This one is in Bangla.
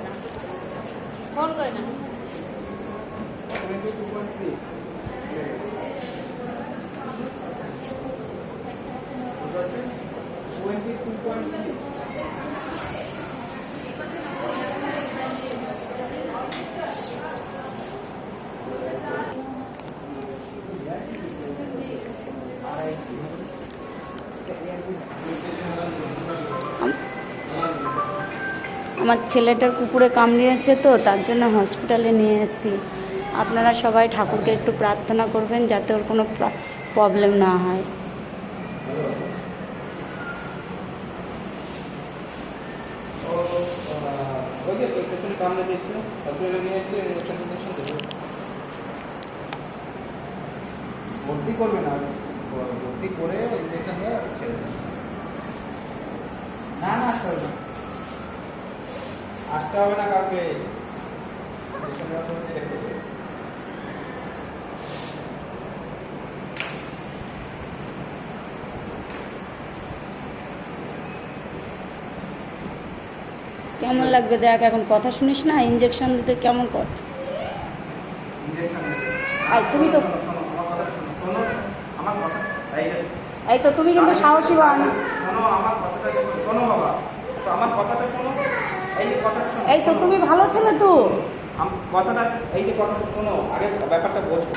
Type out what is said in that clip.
না, ফোন করে না। আমার ছেলেটার কুকুরে কামড়িয়েছে তো, তার জন্য হসপিটালে নিয়ে এসেছি। আপনারা সবাই ঠাকুরকে একটু প্রার্থনা করবেন যাতে ওর কোনো প্রবলেম না হয়। ভর্তি করবে না, ভর্তি করে ইঞ্জেকশন দিয়ে ছেড়ে দেবে। না না আসতে হবে না, আসতে হবে না কাউকে, ইঞ্জেকশন দেওয়ার পর ছেড়ে দেবে। কেমন লাগবে দেখ, এখন কথা শুনিস না, ইঞ্জেকশন দিতে কেমন কর। ইঞ্জেকশন দেবে। আর তুমি তো শোনো, শোনো, আমার কথা শোনো, শোনো আমার কথা। এই তো তুমি কিন্তু সাহসী বান। শোনো আমার কথাটা, শোনো বাবা, আমার কথাটা শোনো, এই যে কথাটা শোনো। এই তো তুমি ভালো ছেলে তো। কথাটা, এই যে কথাটা শোনো, আগে ব্যাপারটা বোঝো।